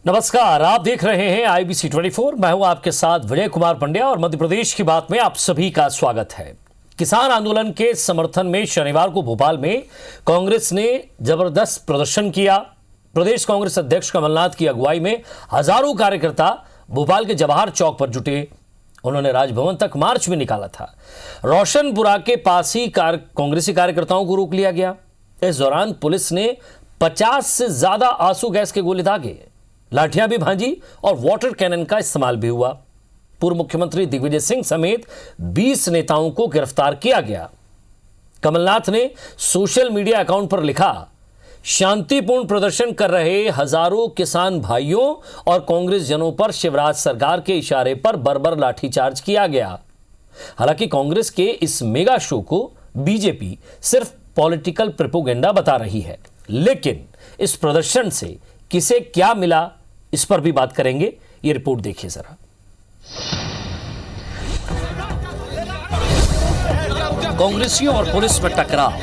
नमस्कार, आप देख रहे हैं IBC 24। मैं हूं आपके साथ विजय कुमार पंड्या और मध्य प्रदेश की बात में आप सभी का स्वागत है। किसान आंदोलन के समर्थन में शनिवार को भोपाल में कांग्रेस ने जबरदस्त प्रदर्शन किया। प्रदेश कांग्रेस अध्यक्ष कमलनाथ की अगुवाई में हजारों कार्यकर्ता भोपाल के जवाहर चौक पर जुटे। उन्होंने राजभवन तक मार्च भी निकाला था। रोशनपुरा के पास ही कांग्रेसी कार्यकर्ताओं को रोक लिया गया। इस दौरान पुलिस ने 50 से ज्यादा आंसू गैस के गोले दागे, लाठियां भी भांजी और वाटर कैनन का इस्तेमाल भी हुआ। पूर्व मुख्यमंत्री दिग्विजय सिंह समेत 20 नेताओं को गिरफ्तार किया गया। कमलनाथ ने सोशल मीडिया अकाउंट पर लिखा, शांतिपूर्ण प्रदर्शन कर रहे हजारों किसान भाइयों और कांग्रेस जनों पर शिवराज सरकार के इशारे पर बर्बर लाठीचार्ज किया गया। हालांकि कांग्रेस के इस मेगा शो को बीजेपी सिर्फ पॉलिटिकल प्रोपेगेंडा बता रही है, लेकिन इस प्रदर्शन से किसे क्या मिला, इस पर भी बात करेंगे। ये रिपोर्ट देखिए जरा। कांग्रेसियों और पुलिस में टकराव।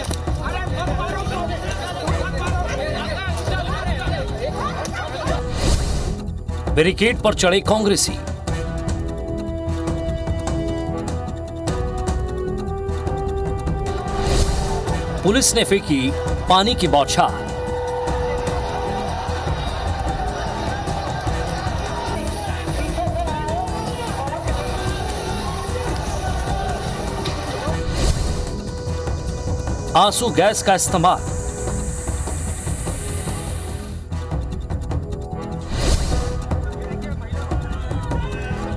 बैरिकेड पर चढ़े कांग्रेसी। पुलिस ने फेंकी पानी की बौछार। आंसू गैस का इस्तेमाल।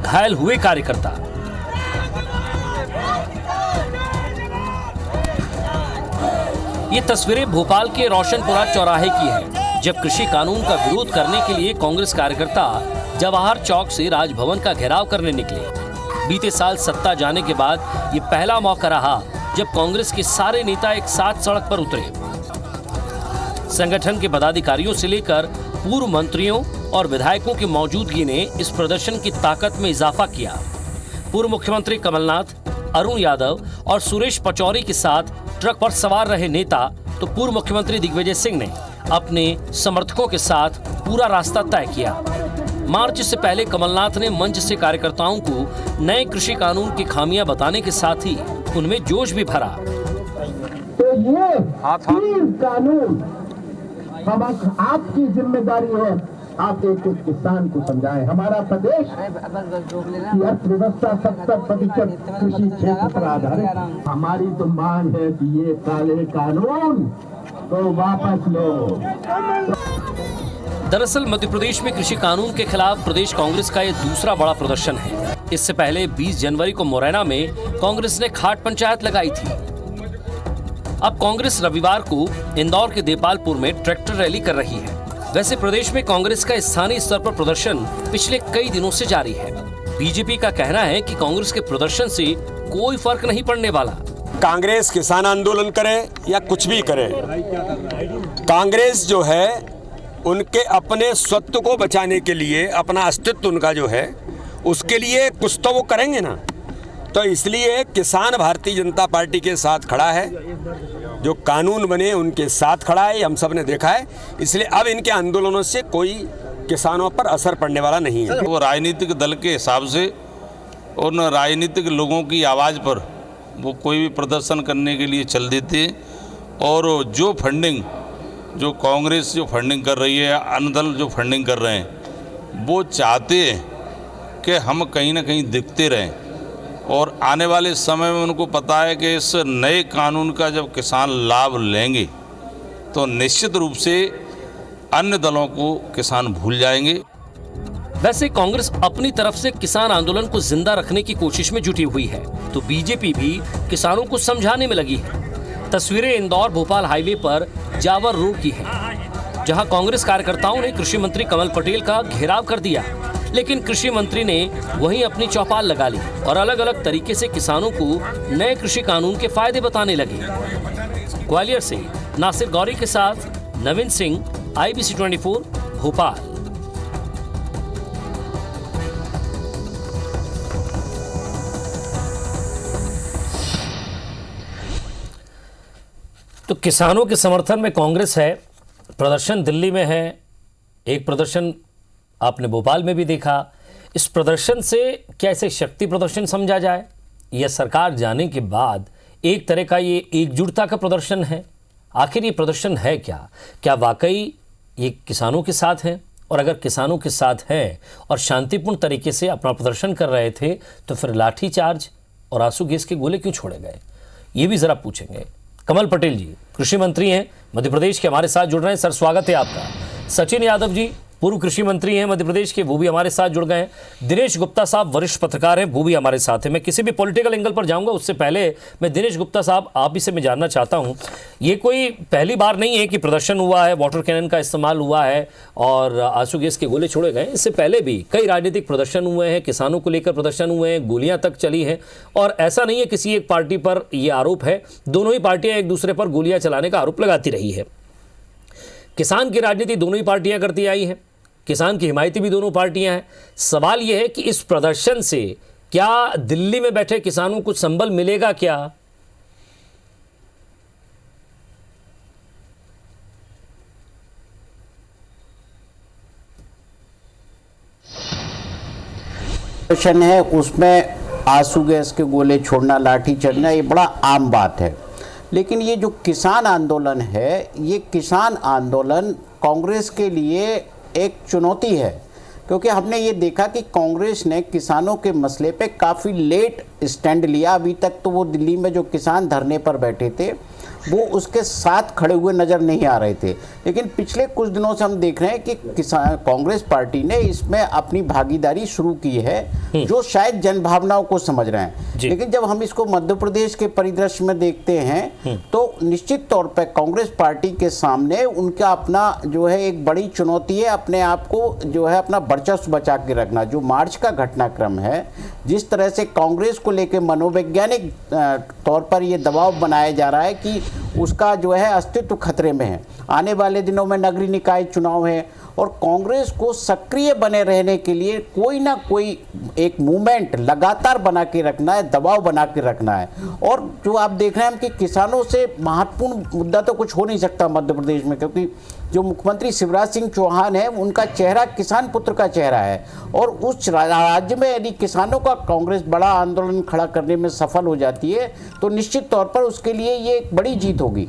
घायल हुए कार्यकर्ता। ये तस्वीरें भोपाल के रोशनपुरा चौराहे की हैं, जब कृषि कानून का विरोध करने के लिए कांग्रेस कार्यकर्ता जवाहर चौक से राजभवन का घेराव करने निकले। बीते साल सत्ता जाने के बाद ये पहला मौका रहा जब कांग्रेस के सारे नेता एक साथ सड़क पर उतरे। संगठन के पदाधिकारियों से लेकर पूर्व मंत्रियों और विधायकों की मौजूदगी ने इस प्रदर्शन की ताकत में इजाफा किया। पूर्व मुख्यमंत्री कमलनाथ, अरुण यादव और सुरेश पचौरी के साथ ट्रक पर सवार रहे नेता तो पूर्व मुख्यमंत्री दिग्विजय सिंह ने अपने समर्थकों के साथ पूरा रास्ता तय किया। मार्च से पहले कमलनाथ ने मंच से कार्यकर्ताओं को नए कृषि कानून की खामियां बताने के साथ ही उनमें जोश भी भरा। तो ये कानून हम आपकी जिम्मेदारी है, आप एक किसान को समझाएं। हमारा प्रदेश की अर्थव्यवस्था 70% कृषि क्षेत्र पर आधारित। हमारी तो मांग है कि ये काले कानून को वापस लो। दरअसल मध्य प्रदेश में कृषि कानून के खिलाफ प्रदेश कांग्रेस का यह दूसरा बड़ा प्रदर्शन है। इससे पहले 20 जनवरी को मुरैना में कांग्रेस ने खाट पंचायत लगाई थी। अब कांग्रेस रविवार को इंदौर के देपालपुर में ट्रैक्टर रैली कर रही है। वैसे प्रदेश में कांग्रेस का स्थानीय स्तर पर प्रदर्शन पिछले कई दिनों से जारी है। बीजेपी का कहना है कि कांग्रेस के प्रदर्शन से कोई फर्क नहीं पड़ने वाला। कांग्रेस किसान आंदोलन करे या कुछ भी करे, कांग्रेस जो है उनके अपने स्वत्व को बचाने के लिए, अपना अस्तित्व उनका जो है उसके लिए कुछ तो वो करेंगे ना। तो इसलिए किसान भारतीय जनता पार्टी के साथ खड़ा है, जो कानून बने उनके साथ खड़ा है, हम सब ने देखा है। इसलिए अब इनके आंदोलनों से कोई किसानों पर असर पड़ने वाला नहीं है। वो राजनीतिक दल के हिसाब से और न राजनीतिक लोगों की आवाज़ पर वो कोई भी प्रदर्शन करने के लिए चल देते हैं। और जो फंडिंग, जो कांग्रेस जो फंडिंग कर रही है, अन्य दल जो फंडिंग कर रहे हैं, वो चाहते हैं कि हम कहीं ना कहीं दिखते रहें। और आने वाले समय में उनको पता है कि इस नए कानून का जब किसान लाभ लेंगे तो निश्चित रूप से अन्य दलों को किसान भूल जाएंगे। वैसे कांग्रेस अपनी तरफ से किसान आंदोलन को जिंदा रखने की कोशिश में जुटी हुई है, तो बीजेपी भी किसानों को समझाने में लगी है। तस्वीरें इंदौर भोपाल हाईवे पर जावर रोड की है, जहां कांग्रेस कार्यकर्ताओं ने कृषि मंत्री कमल पटेल का घेराव कर दिया, लेकिन कृषि मंत्री ने वहीं अपनी चौपाल लगा ली और अलग अलग तरीके से किसानों को नए कृषि कानून के फायदे बताने लगे। ग्वालियर से नासिर गौरी के साथ नवीन सिंह, IBC 24 भोपाल। तो किसानों के समर्थन में कांग्रेस है, प्रदर्शन दिल्ली में है, एक प्रदर्शन आपने भोपाल में भी देखा। इस प्रदर्शन से क्या इसे शक्ति प्रदर्शन समझा जाए या सरकार जाने के बाद एक तरह का ये एकजुटता का प्रदर्शन है? आखिर ये प्रदर्शन है क्या? क्या वाकई ये किसानों के साथ हैं? और अगर किसानों के साथ हैं और शांतिपूर्ण तरीके से अपना प्रदर्शन कर रहे थे तो फिर लाठीचार्ज और आंसू गैस के गोले क्यों छोड़े गए? ये भी ज़रा पूछेंगे। कमल पटेल जी कृषि मंत्री हैं मध्य प्रदेश के, हमारे साथ जुड़ रहे हैं। सर स्वागत है आपका। सचिन यादव जी पूर्व कृषि मंत्री हैं मध्य प्रदेश के, वो भी हमारे साथ जुड़ गए हैं। दिनेश गुप्ता साहब वरिष्ठ पत्रकार हैं, वो भी हमारे साथ हैं। मैं किसी भी पॉलिटिकल एंगल पर जाऊंगा उससे पहले मैं दिनेश गुप्ता साहब आप ही से मैं जानना चाहता हूं, ये कोई पहली बार नहीं है कि प्रदर्शन हुआ है, वाटर कैनन का इस्तेमाल हुआ है और आंसू गैस के गोले छोड़े गए। इससे पहले भी कई राजनीतिक प्रदर्शन हुए हैं, किसानों को लेकर प्रदर्शन हुए हैं, गोलियां तक चली हैं। और ऐसा नहीं है किसी एक पार्टी पर यह आरोप है, दोनों ही पार्टियां एक दूसरे पर गोलियां चलाने का आरोप लगाती रही है। किसान की राजनीति दोनों ही पार्टियां करती आई हैं, किसान की हिमायती भी दोनों पार्टियां हैं। सवाल यह है कि इस प्रदर्शन से क्या दिल्ली में बैठे किसानों को संबल मिलेगा क्या? प्रदर्शन है उसमें आंसू गैस के गोले छोड़ना, लाठी चढ़ना, ये बड़ा आम बात है। लेकिन ये जो किसान आंदोलन है, ये किसान आंदोलन कांग्रेस के लिए एक चुनौती है, क्योंकि हमने ये देखा कि कांग्रेस ने किसानों के मसले पे काफ़ी लेट स्टैंड लिया। अभी तक तो वो दिल्ली में जो किसान धरने पर बैठे थे वो उसके साथ खड़े हुए नज़र नहीं आ रहे थे। लेकिन पिछले कुछ दिनों से हम देख रहे हैं कि कांग्रेस पार्टी ने इसमें अपनी भागीदारी शुरू की है, जो शायद जनभावनाओं को समझ रहे हैं। लेकिन जब हम इसको मध्य प्रदेश के परिदृश्य में देखते हैं तो निश्चित तौर पर कांग्रेस पार्टी के सामने उनका अपना जो है एक बड़ी चुनौती है, अपने आप को जो है अपना वर्चस्व बचा के रखना। जो मार्च का घटनाक्रम है, जिस तरह से कांग्रेस को लेकर मनोवैज्ञानिक तौर पर यह दबाव बनाया जा रहा है कि उसका जो है अस्तित्व खतरे में है। आने वाले दिनों में नगरीय निकाय चुनाव है और कांग्रेस को सक्रिय बने रहने के लिए कोई ना कोई एक मूवमेंट लगातार बना के रखना है, दबाव बना के रखना है। और जो आप देख रहे हैं कि किसानों से महत्वपूर्ण मुद्दा तो कुछ हो नहीं सकता मध्य प्रदेश में, क्योंकि जो मुख्यमंत्री शिवराज सिंह चौहान है उनका चेहरा किसान पुत्र का चेहरा है। और उस राज्य में यदि किसानों का कांग्रेस बड़ा आंदोलन खड़ा करने में सफल हो जाती है तो निश्चित तौर पर उसके लिए ये एक बड़ी जीत होगी।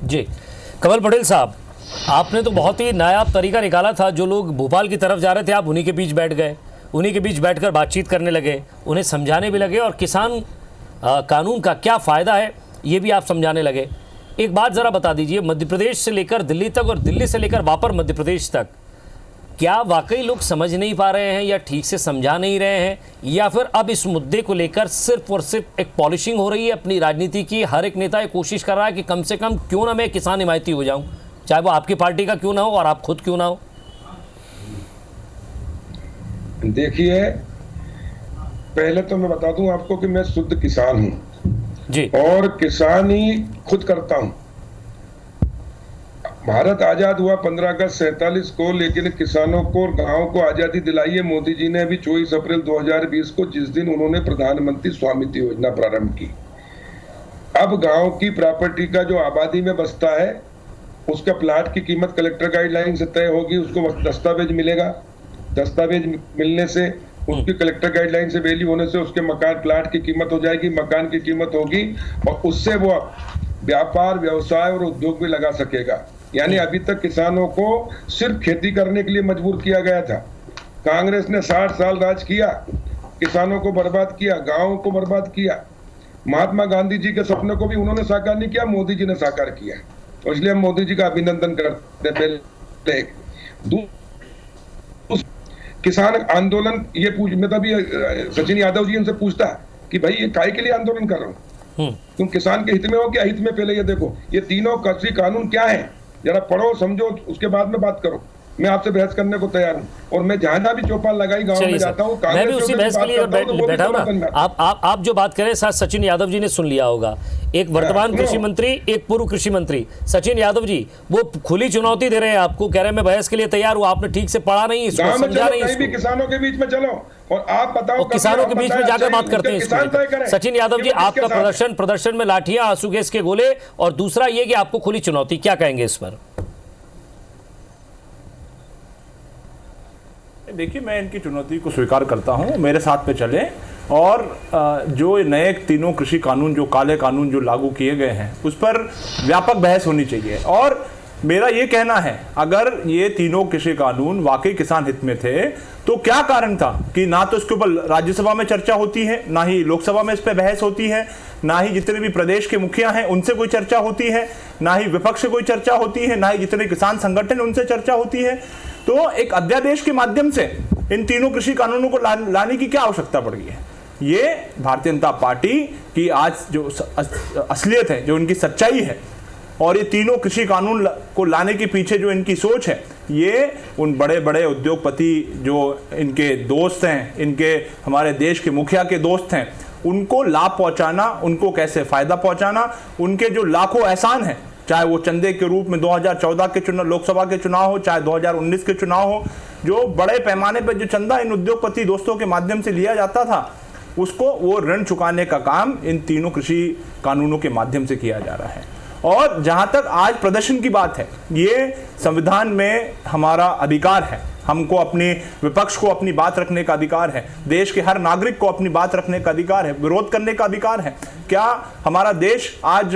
जी कमल पटेल साहब, आपने तो बहुत ही नायाब तरीका निकाला था। जो लोग भोपाल की तरफ जा रहे थे आप उन्हीं के बीच बैठ गए, उन्हीं के बीच बैठकर बातचीत करने लगे, उन्हें समझाने भी लगे और किसान कानून का क्या फ़ायदा है ये भी आप समझाने लगे। एक बात ज़रा बता दीजिए, मध्य प्रदेश से लेकर दिल्ली तक और दिल्ली से लेकर वापस मध्य प्रदेश तक, क्या वाकई लोग समझ नहीं पा रहे हैं या ठीक से समझा नहीं रहे हैं, या फिर अब इस मुद्दे को लेकर सिर्फ और सिर्फ एक पॉलिशिंग हो रही है अपनी राजनीति की? हर एक नेता ये कोशिश कर रहा है कि कम से कम क्यों ना मैं किसान हिमायती हो जाऊं, चाहे वो आपकी पार्टी का क्यों ना हो और आप खुद क्यों ना हो। देखिए, पहले तो मैं बता दूं आपको कि मैं शुद्ध किसान हूं जी, और किसानी खुद करता हूं। भारत आजाद हुआ 15 अगस्त 47 को, लेकिन किसानों को और गांवों को आजादी दिलाई है मोदी जी ने अभी 24 अप्रैल 2020 को, जिस दिन उन्होंने प्रधानमंत्री स्वामित्व योजना प्रारंभ की। अब गांव की प्रॉपर्टी का जो आबादी में बसता है उसका प्लाट की कीमत कलेक्टर गाइडलाइन से तय होगी, उसको दस्तावेज मिलेगा। दस्तावेज मिलने से उसकी कलेक्टर गाइडलाइन से वैल्यू होने से उसके मकान प्लाट की कीमत हो जाएगी, मकान की कीमत होगी और उससे वो व्यापार, व्यवसाय और उद्योग भी लगा सकेगा। यानी अभी तक किसानों को सिर्फ खेती करने के लिए मजबूर किया गया था। कांग्रेस ने 60 साल राज किया, किसानों को बर्बाद किया, गांवों को बर्बाद किया। महात्मा गांधी जी के सपने को भी उन्होंने साकार नहीं किया, मोदी जी ने साकार किया। तो इसलिए हम मोदी जी का अभिनंदन करते हैं। पहले किसान आंदोलन ये मैं तभी सचिन यादव जी इनसे पूछता कि भाई ये काय के लिए आंदोलन कर रहा हूँ, तुम किसान के हित में हो क्या हित में? पहले ये देखो ये तीनों कृषि कानून क्या है, जरा पढ़ो समझो, उसके बाद में बात करो। मैं आपसे बहस करने को तैयार हूँ और मैं जहां भी चौपाल लगाई गांव में जाता हूँ, मैं भी उसी बहस के लिए बैठा हूँ ना। आप जो बात करें साथ सचिन यादव जी ने सुन लिया होगा, एक वर्तमान कृषि मंत्री, एक पूर्व कृषि मंत्री। सचिन यादव जी वो खुली चुनौती दे रहे हैं आपको, कह रहे हैं मैं बहस के लिए तैयार हूँ। आपने ठीक से पढ़ा नहीं, इसको समझा नहीं। कहीं भी किसानों के बीच में चलो और आप बताओ, किसानों के बीच में जाकर बात करते हैं। सचिन यादव जी, आपका प्रदर्शन में लाठियां, आंसू गैस के गोले और दूसरा ये कि आपको खुली चुनौती, क्या कहेंगे इस पर? देखिए, मैं इनकी चुनौती को स्वीकार करता हूं, मेरे साथ पे चले और जो नए तीनों कृषि कानून, जो काले कानून जो लागू किए गए हैं, उस पर व्यापक बहस होनी चाहिए। और मेरा ये कहना है, अगर ये तीनों कृषि कानून वाकई किसान हित में थे तो क्या कारण था कि ना तो इसके ऊपर राज्यसभा में चर्चा होती है, ना ही लोकसभा में इस पर बहस होती है, ना ही जितने भी प्रदेश के मुखिया हैं उनसे कोई चर्चा होती है, ना ही विपक्ष से कोई चर्चा होती है, ना ही जितने किसान संगठन उनसे चर्चा होती है। तो एक अध्यादेश के माध्यम से इन तीनों कृषि कानूनों को लाने की क्या आवश्यकता पड़ गई है? ये भारतीय जनता पार्टी की आज जो असलियत है, जो इनकी सच्चाई है, और ये तीनों कृषि कानून को लाने के पीछे जो इनकी सोच है, ये उन बड़े बड़े उद्योगपति जो इनके दोस्त हैं, इनके हमारे देश के मुखिया के दोस्त हैं, उनको लाभ पहुंचाना, उनको कैसे फायदा पहुंचाना, उनके जो लाखों एहसान हैं, चाहे वो चंदे के रूप में 2014 के चुनाव, लोकसभा के चुनाव हो, चाहे 2019 के चुनाव हो, जो बड़े पैमाने पर जो चंदा इन उद्योगपति दोस्तों के माध्यम से लिया जाता था, उसको वो ऋण चुकाने का काम इन तीनों कृषि कानूनों के माध्यम से किया जा रहा है। और जहां तक आज प्रदर्शन की बात है, ये संविधान में हमारा अधिकार है, हमको अपने विपक्ष को अपनी बात रखने का अधिकार है, देश के हर नागरिक को अपनी बात रखने का अधिकार है, विरोध करने का अधिकार है। क्या हमारा देश आज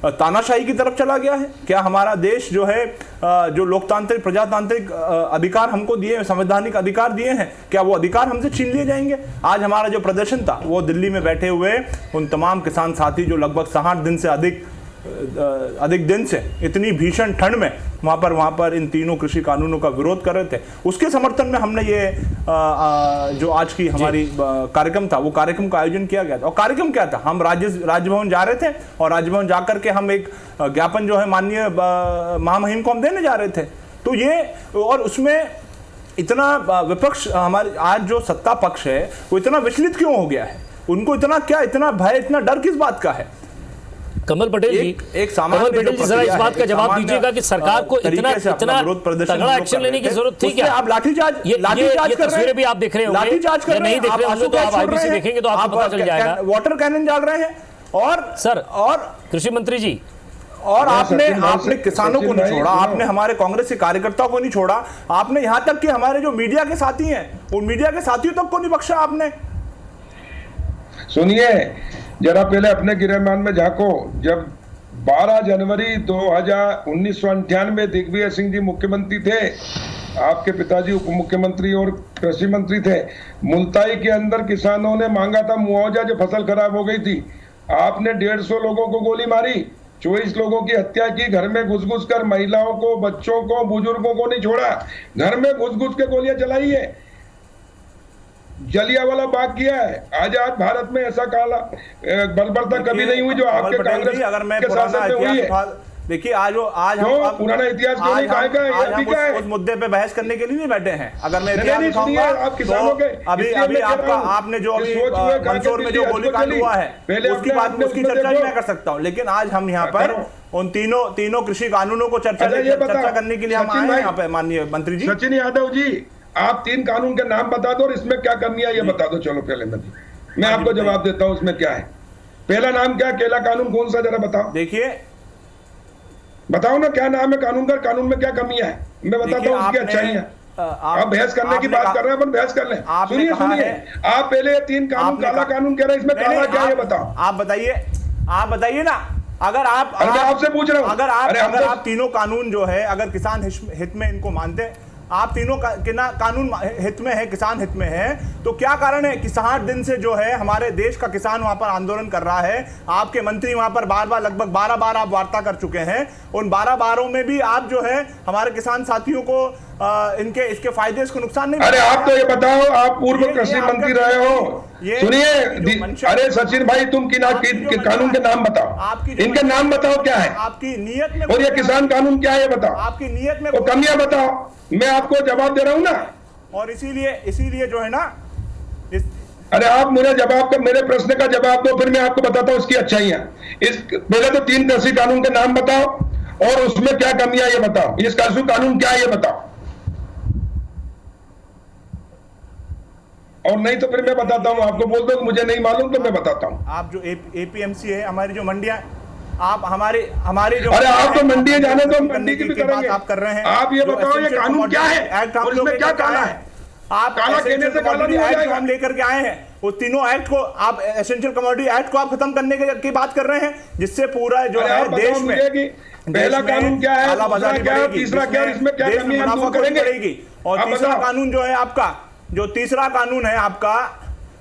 तानाशाही की तरफ चला गया है? क्या हमारा देश जो है, जो लोकतांत्रिक प्रजातांत्रिक अधिकार हमको दिए, संवैधानिक अधिकार दिए हैं, क्या वो अधिकार हमसे छीन लिए जाएंगे? आज हमारा जो प्रदर्शन था वो दिल्ली में बैठे हुए उन तमाम किसान साथी जो लगभग 60 दिन से अधिक दिन से इतनी भीषण ठंड में वहां पर इन तीनों कृषि कानूनों का विरोध कर रहे थे, उसके समर्थन में हमने ये जो आज की हमारी कार्यक्रम था, वो कार्यक्रम का आयोजन किया गया था। और कार्यक्रम क्या था? हम राजभवन जा रहे थे और राजभवन जाकर के हम एक ज्ञापन जो है माननीय महामहिम को हम देने जा रहे थे। तो ये, और उसमें इतना विपक्ष, हमारे आज जो सत्ता पक्ष है वो इतना विचलित क्यों हो गया है? उनको इतना भय, इतना डर किस बात का है? कमल पटेल जी, कमल पटेल जी, जरा इस बात का जवाब दीजिएगा कि सरकार को इतना तगड़ा एक्शन लेने की जरूरत थी क्या? आप लाठीचार्ज कर रहे हैं, तस्वीरें भी आप देख रहे होंगे, लाठीचार्ज कर नहीं देख रहे होंगे तो आप आईबीसी देखेंगे तो आपको पता चल जाएगा। वाटर कैनन डाल रहे हैं और सर, और कृषि मंत्री जी, और आपने किसानों को नहीं छोड़ा, आपने हमारे कांग्रेस के कार्यकर्ताओं को नहीं छोड़ा, आपने यहां तक कि हमारे जो मीडिया के साथी हैं उन मीडिया के साथियों तक को नहीं बख्शा आपने। सुनिए जरा, पहले अपने गिरहमान में झांको। जब 12 जनवरी 1998 दिग्विजय सिंह जी मुख्यमंत्री थे, आपके पिताजी उप मुख्यमंत्री और कृषि मंत्री थे, मुल्ताई के अंदर किसानों ने मांगा था मुआवजा जो फसल खराब हो गई थी। आपने 150 लोगों को गोली मारी, 24 लोगों की हत्या की, घर में घुस घुस कर महिलाओं को, बच्चों को, बुजुर्गों को नहीं छोड़ा, घर में घुस घुस के गोलियां चलाई है, जलियांवाला बाग किया है। आजाद भारत में ऐसा काला बर्बरता कभी नहीं हुई जो आपके कांग्रेस के शासन में हुई है। देखिए, आज हम पुराना इतिहास उस मुद्दे पे बहस करने के लिए नहीं बैठे हैं। अगर मैं इतिहास आप किसानों के अभी आपने जो मंदसौर में जो गोलीकांड हुआ है उसकी चर्चा ही मैं कर सकता हूँ, लेकिन आज हम यहाँ पर उन तीनों कृषि कानूनों को चर्चा करने के लिए हम आए हैं यहाँ पे। माननीय मंत्री जी, सचिन यादव जी, आप 3 कानून के नाम बता दो और इसमें क्या कमियां ये बता दो। चलो पहले मैं आपको जवाब देता हूं उसमें क्या है। पहला नाम क्या, केला कानून कौन सा, जरा बताओ। देखिए, बताओ ना क्या नाम है कानून का, कानून में क्या कमियां है, मैं बताता हूँ उसकी अच्छाइयां। आप बहस करने की बात कर रहे हैं, अपन बहस कर लें। सुनिए, आप पहले 3 कानून, काला कानून कह रहे हैं, इसमें काला क्या है बताओ। आप बताइए ना। अगर आप, आपसे पूछ रहा हूं, अगर आप तीनों कानून जो है, अगर किसान हित में इनको मानते, आप तीनों कानून हित में है, किसान हित में है, तो क्या कारण है कि 60 दिन से जो है हमारे देश का किसान वहां पर आंदोलन कर रहा है? आपके मंत्री वहां पर बार लगभग 12 बार आप वार्ता कर चुके हैं। उन 12 बारों में भी आप जो है हमारे किसान साथियों को इसके फायदे, इसको नुकसान नहीं। अरे आप तो ये बताओ, आप पूर्व कृषि मंत्री रहे हो, सुनिए। अरे सचिन भाई, तुम कानून के नाम बताओ, इनके नाम बताओ क्या है आपकी नीयत में, और ये किसान कानून क्या है बताओ, आपकी नीयत में वो कमियां बताओ। मैं आपको जवाब दे रहा हूं ना, और इसीलिए जो है ना, अरे आप मेरे प्रश्न का जवाब दो, फिर मैं आपको बताता हूं इसकी अच्छाइयां। पहले तो 3 कृषि कानून के नाम बताओ और उसमें क्या कमियां ये बताओ, इस कृषि कानून क्या है ये बताओ, और नहीं तो फिर मैं बताता हूं। आपको बोल दो मुझे नहीं मालूम तो मैं बताता हूं। आप जो एपीएमसी है, हमारी जो मंडियां, आप हमारी जो, अरे आप तो मंडी जाने दो, मंडी की भी करेंगे। आप कर रहे हैं। आप ये बताओ ये कानून क्या है और इसमें क्या काला है? आप काला कहने से काला नहीं हो एक्ट जाएगा। हम लेकर के आए हैं, वो तीनों एक्ट को आप एसेंशियल कमोडिटी एक्ट को आप खत्म करने की बात कर रहे हैं, जिससे पूरा जो है देश में पहला कानून क्या है, कालाबाजारी क्या है, बढ़ेगी, तीसरा क्या है, इसमें क्या कमी है, हम दूर करेंगे। और तीसरा कानून जो है आपका, जो तीसरा कानून है आपका,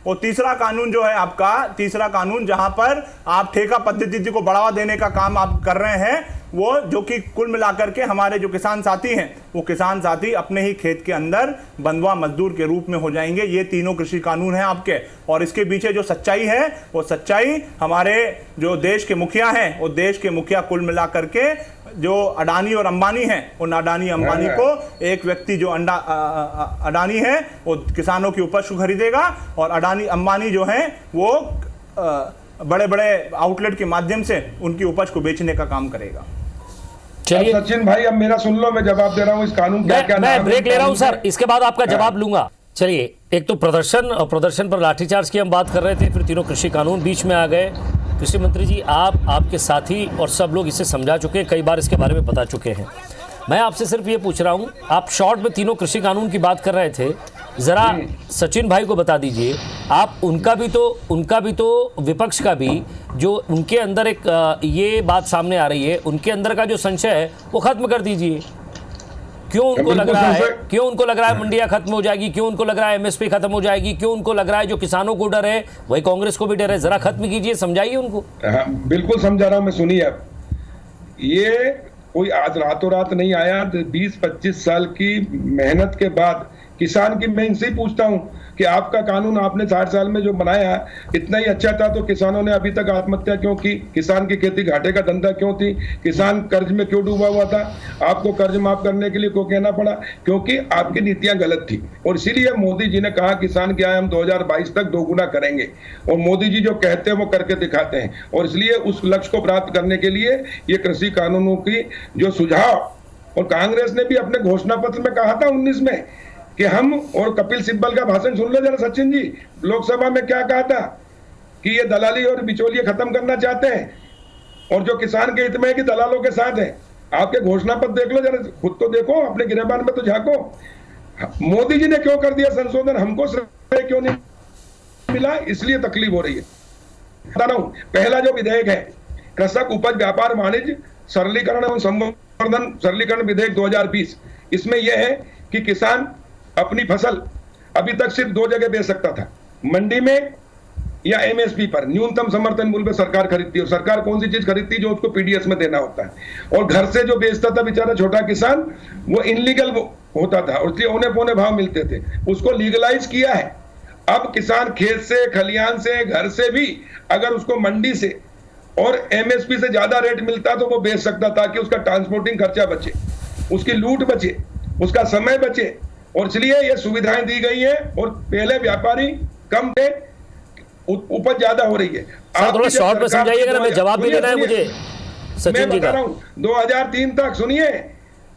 वो तीसरा कानून जो है आपका, तीसरा कानून जहां पर आप ठेका पद्धति को बढ़ावा देने का काम आप कर रहे हैं, वो जो कि कुल मिलाकर के हमारे जो किसान साथी हैं, वो किसान साथी अपने ही खेत के अंदर बंधुआ मजदूर के रूप में हो जाएंगे। ये तीनों कृषि कानून हैं आपके, और इसके पीछे जो सच्चाई है, वो सच्चाई हमारे जो देश के मुखिया हैं, वो देश के मुखिया कुल मिलाकर के जो अडानी और अंबानी हैं, उन अडानी अंबानी को एक व्यक्ति जो अडानी है वो किसानों की उपज को खरीदेगा, और अडानी अंबानी जो है वो बड़े बड़े आउटलेट के माध्यम से उनकी उपज को बेचने का काम करेगा। चलिए सचिन भाई, अब मेरा सुन लो, मैं जवाब दे रहा हूँ इस कानून क्या क्या मैं ब्रेक ले रहा हूं सर, इसके बाद आपका जवाब लूंगा। चलिए, एक तो प्रदर्शन और प्रदर्शन पर लाठीचार्ज की हम बात कर रहे थे, फिर तीनों कृषि कानून बीच में आ गए। कृषि मंत्री जी, आपके साथी और सब लोग इसे समझा चुके हैं, कई बार इसके बारे में बता चुके हैं। मैं आपसे सिर्फ ये पूछ रहा हूँ, आप शॉर्ट में तीनों कृषि कानून की बात कर रहे थे, ज़रा सचिन भाई को बता दीजिए, आप उनका भी तो विपक्ष का भी जो उनके अंदर एक ये बात सामने आ रही है, उनके अंदर का जो संशय है वो खत्म कर दीजिए। क्यों उनको लग रहा है मंडियां खत्म हो जाएगी, क्यों उनको लग रहा है एमएसपी खत्म हो जाएगी, क्यों उनको लग रहा है जो किसानों को डर है वही कांग्रेस को भी डर है? जरा खत्म कीजिए, समझाइए उनको। हाँ, बिल्कुल समझा रहा हूं मैं, सुनिए। अब ये कोई आज रातों रात नहीं आया, 20-25 साल की मेहनत के बाद किसान की मैं इनसे ही पूछता हूं कि आपका कानून आपने 60 साल में जो बनाया इतना ही अच्छा था तो किसानों ने अभी तक आत्महत्या क्यों की? किसान की खेती घाटे का धंधा क्यों थी? किसान कर्ज में क्यों डूबा हुआ था? आपको कर्ज माफ करने के लिए क्यों कहना पड़ा? क्योंकि आपकी नीतियां गलत थी। और इसीलिए मोदी जी ने कहा किसान की आय हम 2022 तक 2 गुना करेंगे, और मोदी जी जो कहते हैं वो करके दिखाते हैं। और इसलिए उस लक्ष्य को प्राप्त करने के लिए ये कृषि कानूनों की जो सुझाव, और कांग्रेस ने भी अपने घोषणा पत्र में कहा था 19 में कि हम, और कपिल सिब्बल का भाषण सुन लो जरा सचिन जी, लोकसभा में क्या कहा था कि ये दलाली और बिचौलिए खत्म करना चाहते हैं, और जो किसान के हित में है कि दलालों के साथ है। आपके घोषणा पत्र देख लो जरा, खुद तो देखो, अपने गिरबान में तो झांको। मोदी जी ने क्यों कर दिया संशोधन, हमको श्रेय क्यों नहीं मिला? इसलिए तकलीफ हो रही है। बता रहा हूं, पहला जो विधेयक है कृषक उपज व्यापार वाणिज्य सरलीकरण एवं संवर्धन सरलीकरण विधेयक 2020, इसमें यह है कि किसान अपनी फसल अभी तक सिर्फ 2 जगह बेच सकता था, मंडी में या एमएसपी पर, न्यूनतम समर्थन मूल्य पर सरकार खरीदती है। और सरकार कौन सी चीज खरीदती है? जो उसको पीडीएस में देना होता है। और घर से जो बेचता था बेचारा छोटा किसान, वो इनलीगल होता था, और इसलिए औने पौने भाव मिलते थे। उसको लीगलाइज किया है। अब किसान खेत से, खलियान से, घर से भी अगर उसको मंडी से और एमएसपी से ज्यादा रेट मिलता तो वो बेच सकता, ताकि उसका ट्रांसपोर्टिंग खर्चा बचे, उसकी लूट बचे, उसका समय बचे। और इसलिए ये सुविधाएं दी गई है। और पहले व्यापारी कम थे, उपज ज्यादा हो रही है। आप थोड़ा शॉर्ट में समझाइएगा ना, मैं जवाब भी देना है मुझे सचिन जी का। 2003 तक सुनिए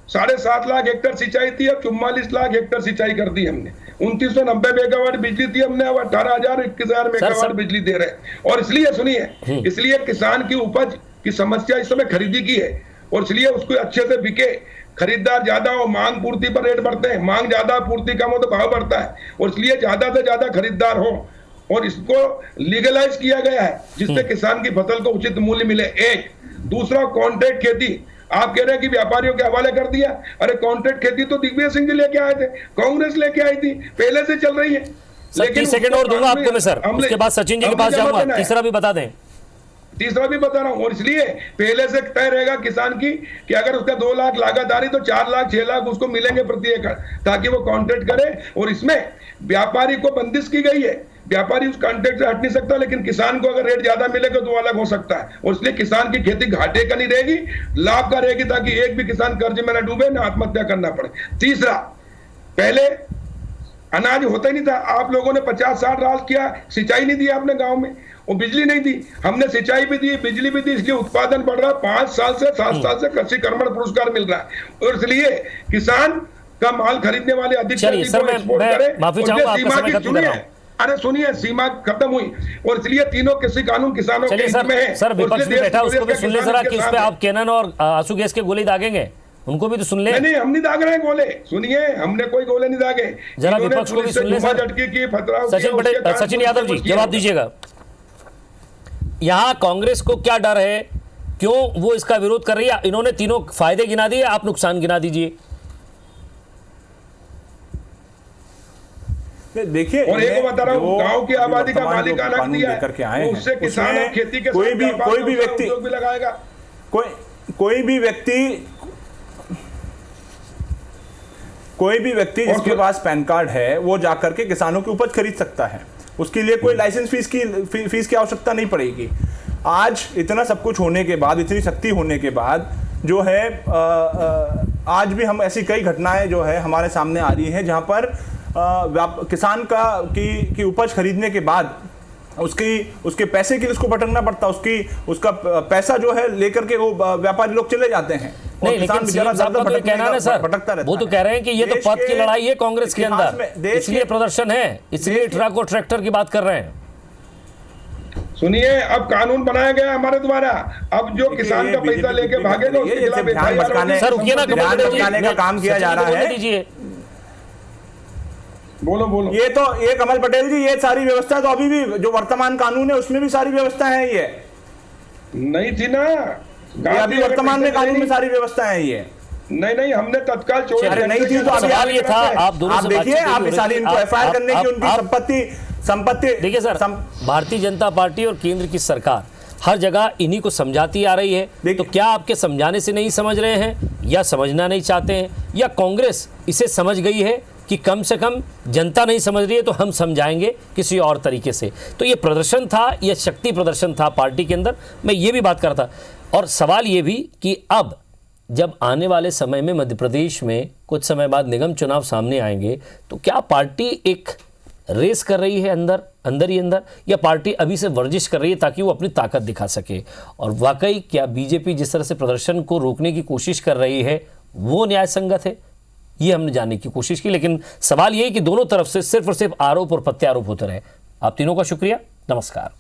7.5 लाख हेक्टेयर सिंचाई थी, अब 44 लाख हेक्टेयर सिंचाई कर दी हमने। 2990 मेगावाट बिजली थी हमने, अब 18,000-21,000 मेगावाट बिजली दे रहे हैं। और इसलिए सुनिए, इसलिए किसान की उपज की समस्या इस समय खरीदी की है, और इसलिए उसको अच्छे से बिके, खरीदार ज्यादा हो, मांग पूर्ति पर रेट बढ़ते हैं, मांग ज्यादा पूर्ति कम हो तो भाव बढ़ता है। और इसलिए ज्यादा से ज्यादा खरीदार हो, और इसको लीगलाइज किया गया है जिससे किसान की फसल को उचित मूल्य मिले। एक दूसरा, कॉन्ट्रैक्ट खेती। आप कह रहे हैं कि व्यापारियों के हवाले कर दिया, अरे कॉन्ट्रैक्ट खेती तो दिग्विजय सिंह जी लेके आए थे, कांग्रेस लेके आई थी, पहले से चल रही है। लेकिन 30 सेकंड और दूंगा आपको मैं सर, उसके बाद सचिन जी के पास जाऊंगा। तीसरा भी बता दें। तीसरा भी बता रहा हूं। और इसलिए पहले से तय रहेगा किसान की कि अगर उसका 2 लाख लागत आ रही तो 4 लाख 6 लाख उसको मिलेंगे प्रति एकड़, ताकि वो कॉन्ट्रैक्ट करे। और इसमें व्यापारी को बंदिश की गई है, व्यापारी उस कॉन्ट्रैक्ट से हट नहीं सकता, लेकिन किसान को अगर रेट ज्यादा मिलेगा तो अलग हो सकता है। और इसलिए किसान की खेती घाटे का नहीं रहेगी, लाभ का रहेगी, ताकि एक भी किसान कर्ज में न डूबे, न आत्महत्या करना पड़े। तीसरा, पहले अनाज होता ही नहीं था, आप लोगों ने 50 साल राज किया, सिंचाई नहीं दी आपने गांव में, और बिजली नहीं दी, हमने सिंचाई भी दी, बिजली भी दी, इसलिए उत्पादन बढ़ रहा है। 7 साल से कृषि कर्मण पुरस्कार मिल रहा है। और इसलिए किसान का माल खरीदने वाले अधिक एक्सपोर्ट करें। माफी चाहूंगा, आपका समय खत्म कर रहा हूं। अरे सुनिए, सीमा खत्म हुई, और इसलिए तीनों कृषि कानून किसानों के हित में है। सर विपक्ष भी बैठा, उसको भी सुन ले जरा कि उस पे आप केनन और आंसू गैस के गोली दागेंगे। उनको भी तो सुन ले। नहीं, हम नहीं दाग रहे हैं गोले, सुनिए, हमने कोई गोले नहीं दागे। जरा विपक्ष को भी सुन ले सर। झटके की, पथराव सचिन पटेल, सचिन यादव जी जवाब दीजिएगा, यहां कांग्रेस को क्या डर है, क्यों वो इसका विरोध कर रही है? इन्होंने तीनों फायदे गिना दिए, आप नुकसान गिना दीजिए। देखिए, और एक बता रहा हूं, गांव की आबादी का मालिकाना दिया है, करके आए उससे हैं, किसान और खेती के कोई भी व्यक्ति भी लगाएगा, कोई भी व्यक्ति जिसके पास पैन कार्ड है वो जाकर के किसानों की उपज खरीद सकता है, उसके लिए कोई लाइसेंस फीस की आवश्यकता नहीं पड़ेगी। आज इतना सब कुछ होने के बाद, इतनी शक्ति होने के बाद जो है आज भी हम ऐसी कई घटनाएं जो है हमारे सामने आ रही हैं जहां पर किसान की उपज खरीदने के बाद उसके पैसे के लिए उसको भटकना पड़ता, उसका पैसा जो है लेकर के वो व्यापारी लोग चले जाते हैं। नहीं, लेकिन सीएम साहब का तो ये कहना है सर, वो तो कह रहे हैं कि ये तो पद की लड़ाई है कांग्रेस के अंदर, इसलिए प्रदर्शन है, इसलिए ट्रक और ट्रैक्टर की बात कर रहे हैं। सुनिए, अब कानून बनाया गया हमारे द्वारा, अब जो किसान का पैसा लेके भागेगा उसके खिलाफ सर रुकिए ना, का काम किया जा रहा है। बोलो। ये कमल पटेल जी, ये सारी व्यवस्था तो अभी भी जो वर्तमान कानून है उसमें भी सारी व्यवस्था है, ये नहीं थी ना, ये अभी वर्तमान में कानून में सारी व्यवस्था है ये। नहीं, हमने तत्काल अरे नहीं थी तो अभी सवाल ये था, आप दोनों से देखिए, आप सारी इनको एफआईआर करने की उनकी संपत्ति देखिए सर, भारतीय जनता पार्टी और केंद्र की सरकार हर जगह इन्हीं को समझाती आ रही है, तो क्या आपके समझाने से नहीं समझ रहे हैं, या समझना नहीं चाहते हैं, या कांग्रेस इसे समझ गई है कि कम से कम जनता नहीं समझ रही है तो हम समझाएंगे किसी और तरीके से? तो ये प्रदर्शन था, ये शक्ति प्रदर्शन था पार्टी के अंदर, मैं ये भी बात कर रहा था। और सवाल ये भी कि अब जब आने वाले समय में मध्य प्रदेश में कुछ समय बाद निगम चुनाव सामने आएंगे, तो क्या पार्टी एक रेस कर रही है अंदर ही अंदर, या पार्टी अभी से वर्जिश कर रही है ताकि वो अपनी ताकत दिखा सके? और वाकई क्या बीजेपी जिस तरह से प्रदर्शन को रोकने की कोशिश कर रही है वो न्याय संगत है? ये हमने जानने की कोशिश की, लेकिन सवाल यही कि दोनों तरफ से सिर्फ और सिर्फ आरोप और प्रत्यारोप होते रहे। आप तीनों का शुक्रिया, नमस्कार।